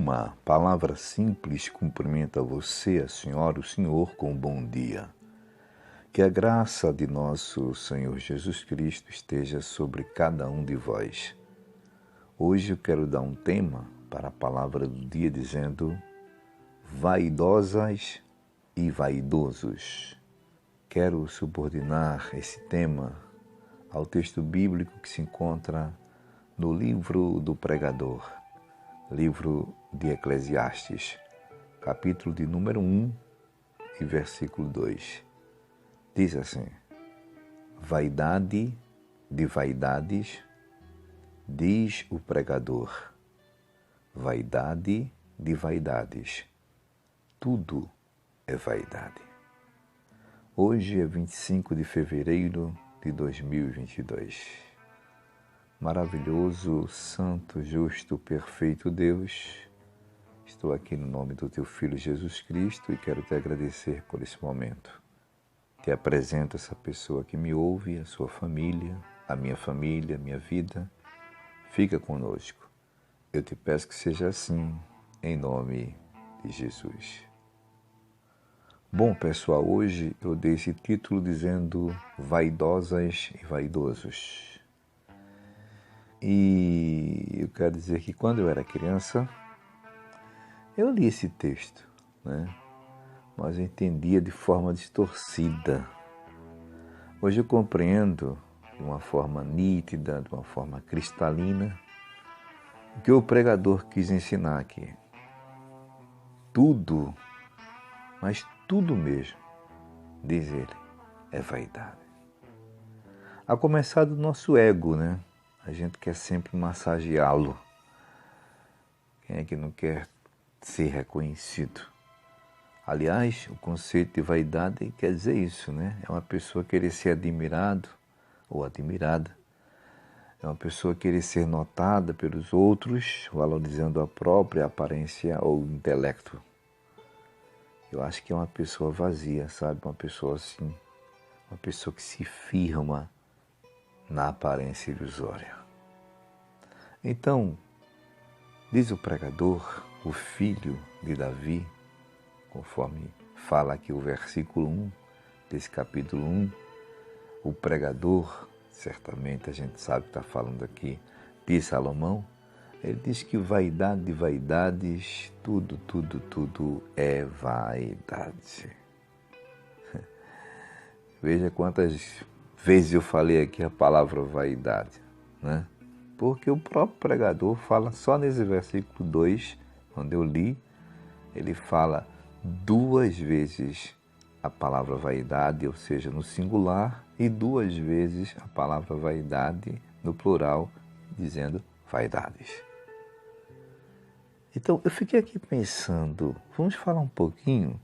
Uma palavra simples cumprimenta você, a senhora, o senhor, com um bom dia. Que a graça de nosso Senhor Jesus Cristo esteja sobre cada um de vós. Hoje eu quero dar um tema para a palavra do dia dizendo vaidosas e vaidosos. Quero subordinar esse tema ao texto bíblico que se encontra no livro do pregador, livro de Eclesiastes, capítulo de número 1 e versículo 2. Diz assim: vaidade de vaidades, diz o pregador, vaidade de vaidades, tudo é vaidade. Hoje é 25 de fevereiro de 2022. Maravilhoso, santo, justo, perfeito Deus, estou aqui no nome do teu Filho Jesus Cristo e quero te agradecer por esse momento. Te apresento essa pessoa que me ouve, a sua família, a minha vida. Fica conosco. Eu te peço que seja assim, em nome de Jesus. Bom, pessoal, hoje eu dei esse título dizendo vaidosas e vaidosos. E eu quero dizer que quando eu era criança, eu li esse texto, né? Mas eu entendia de forma distorcida. Hoje eu compreendo de uma forma nítida, de uma forma cristalina, o que o pregador quis ensinar aqui. Tudo, mas tudo mesmo, diz ele, é vaidade. A começar do nosso ego, né? A gente quer sempre massageá-lo. Quem é que não quer ser reconhecido? Aliás, o conceito de vaidade quer dizer isso, né? É uma pessoa querer ser admirado ou admirada. É uma pessoa querer ser notada pelos outros, valorizando a própria aparência ou intelecto. Eu acho que é uma pessoa vazia, sabe? Uma pessoa assim, uma pessoa que se firma na aparência ilusória. Então, diz o pregador, o filho de Davi, conforme fala aqui o versículo 1 desse capítulo 1, o pregador, certamente a gente sabe que está falando aqui de Salomão, ele diz que vaidade de vaidades, tudo é vaidade. Veja quantas vezes eu falei aqui a palavra vaidade, né? Porque o próprio pregador fala só nesse versículo 2, quando eu li, ele fala 2 vezes a palavra vaidade, ou seja, no singular, e 2 vezes a palavra vaidade no plural, dizendo vaidades. Então, eu fiquei aqui pensando, vamos falar um pouquinho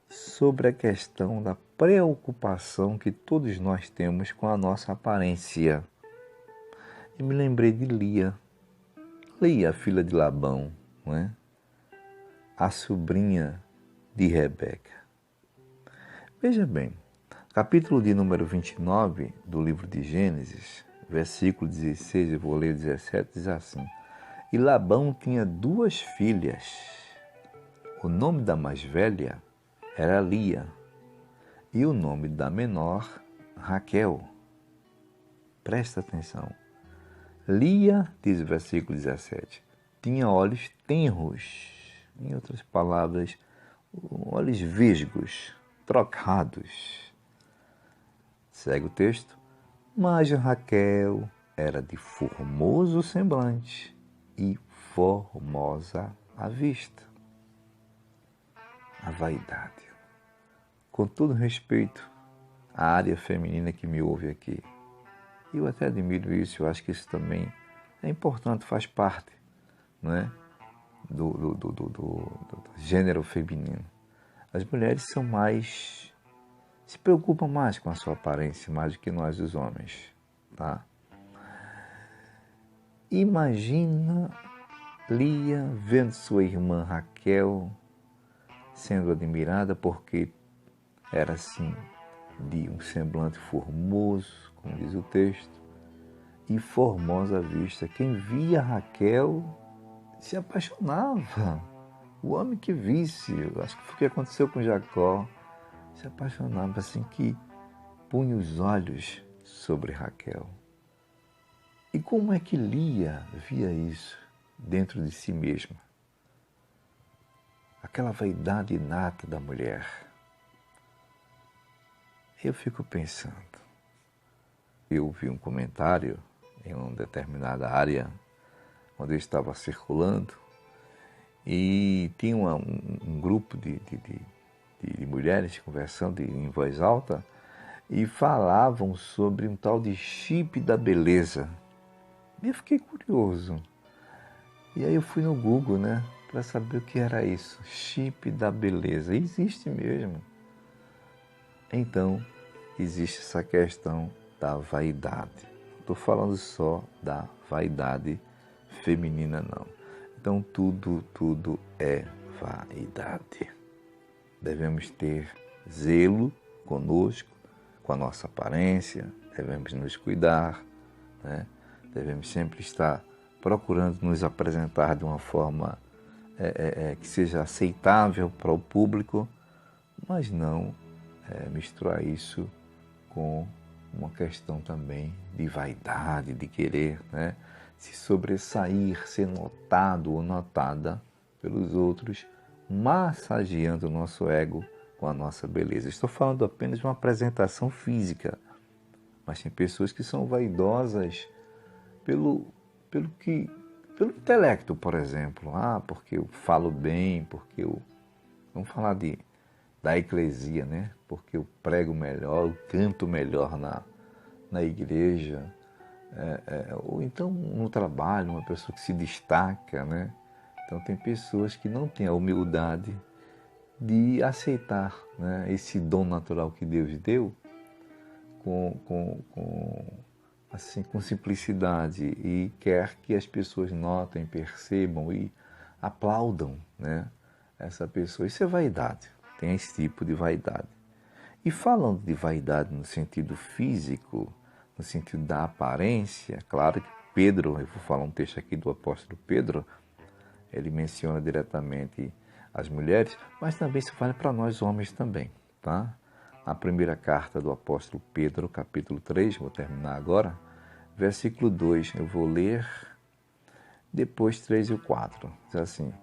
sobre a questão da preocupação que todos nós temos com a nossa aparência. E me lembrei de Lia, a filha de Labão, não é? A sobrinha de Rebeca. Veja bem, capítulo de número 29 do livro de Gênesis, versículo 16, eu vou ler 17, diz assim: e Labão tinha 2 filhas. O nome da mais velha era Lia e o nome da menor, Raquel. Presta atenção. Lia, diz o versículo 17, tinha olhos tenros, em outras palavras, olhos vesgos, trocados. Segue o texto. Mas Raquel era de formoso semblante e formosa à vista. A vaidade. Com todo respeito à área feminina que me ouve aqui, eu até admiro isso, eu acho que isso também é importante, faz parte, não é? do gênero feminino. As mulheres se preocupam mais com a sua aparência, mais do que nós os homens, tá? Imagina Lia vendo sua irmã Raquel sendo admirada porque era assim, de um semblante formoso, como diz o texto, e formosa à vista. Quem via Raquel se apaixonava. O homem que visse, eu acho que foi o que aconteceu com Jacó, se apaixonava assim que punha os olhos sobre Raquel. E como é que Lia via isso dentro de si mesma? Aquela vaidade inata da mulher. Eu fico pensando, eu vi um comentário em uma determinada área onde eu estava circulando e tinha um grupo de mulheres conversando em voz alta e falavam sobre um tal de chip da beleza. E eu fiquei curioso. E aí eu fui no Google, né, para saber o que era isso. Chip da beleza. Existe mesmo. Então, existe essa questão da vaidade. Não estou falando só da vaidade feminina, não. Então, tudo é vaidade. Devemos ter zelo conosco, com a nossa aparência, devemos nos cuidar, né? Devemos sempre estar procurando nos apresentar de uma forma que seja aceitável para o público, mas não misturar isso com uma questão também de vaidade, de querer, né, se sobressair, ser notado ou notada pelos outros, massageando o nosso ego com a nossa beleza. Estou falando apenas de uma apresentação física, mas tem pessoas que são vaidosas pelo intelecto, por exemplo. Ah, porque eu falo bem, porque eu... Vamos falar da eclesia, né? Porque eu prego melhor, eu canto melhor na igreja. Ou então no trabalho, uma pessoa que se destaca, né? Então tem pessoas que não têm a humildade de aceitar, né, esse dom natural que Deus deu com simplicidade e quer que as pessoas notem, percebam e aplaudam, né, essa pessoa. Isso é vaidade, tem esse tipo de vaidade. E falando de vaidade no sentido físico, no sentido da aparência, claro que Pedro, eu vou falar um texto aqui do apóstolo Pedro, ele menciona diretamente as mulheres, mas também se vale para nós homens também, tá? A primeira carta do apóstolo Pedro, capítulo 3, vou terminar agora, versículo 2, eu vou ler, depois 3 e o 4, diz assim: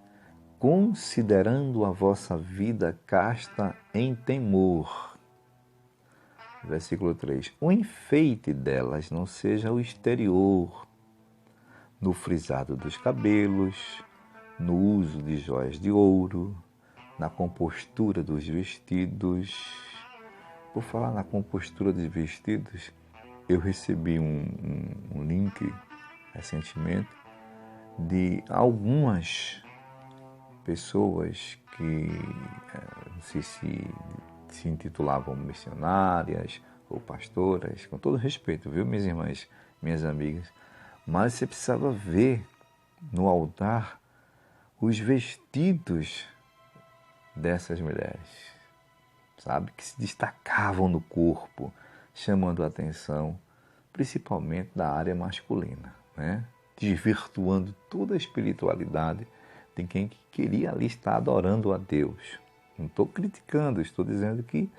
considerando a vossa vida casta em temor. Versículo 3, o enfeite delas não seja o exterior, no frisado dos cabelos, no uso de joias de ouro, na compostura dos vestidos. Por falar na compostura dos vestidos, eu recebi um link recentemente de algumas pessoas que, não sei se intitulavam missionárias ou pastoras, com todo respeito, viu, minhas irmãs, minhas amigas, mas você precisava ver no altar os vestidos dessas mulheres, sabe, que se destacavam no corpo, chamando a atenção, principalmente da área masculina, né? Desvirtuando toda a espiritualidade de quem queria ali estar adorando a Deus. Não estou criticando, estou dizendo que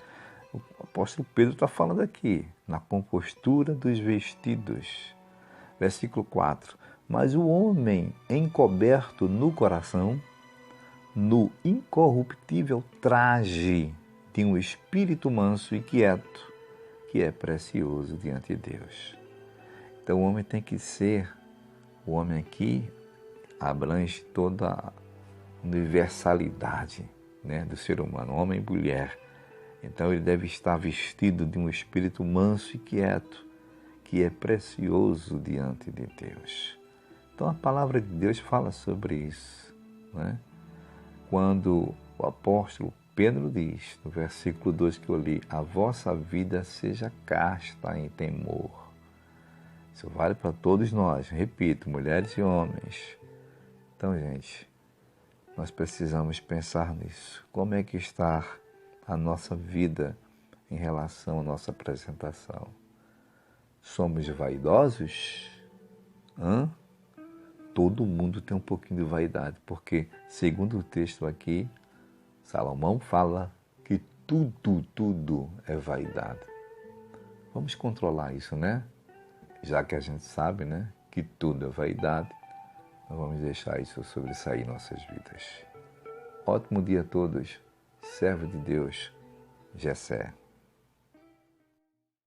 o apóstolo Pedro está falando aqui, na compostura dos vestidos. Versículo 4. Mas o homem encoberto no coração, no incorruptível traje de um espírito manso e quieto, que é precioso diante de Deus. Então o homem tem que ser, o homem aqui abrange toda a universalidade, né, do ser humano, homem e mulher. Então ele deve estar vestido de um espírito manso e quieto, que é precioso diante de Deus. Então a palavra de Deus fala sobre isso, né? Quando o apóstolo Pedro diz, no versículo 2 que eu li, a vossa vida seja casta em temor. Isso vale para todos nós, repito, mulheres e homens. Então, gente, nós precisamos pensar nisso. Como é que está a nossa vida em relação à nossa apresentação? Somos vaidosos? todo mundo tem um pouquinho de vaidade, porque, segundo o texto aqui, Salomão fala que tudo é vaidade. Vamos controlar isso, né? Já que a gente sabe, né, que tudo é vaidade, não vamos deixar isso sobressair nossas vidas. Ótimo dia a todos. Servo de Deus, Jessé.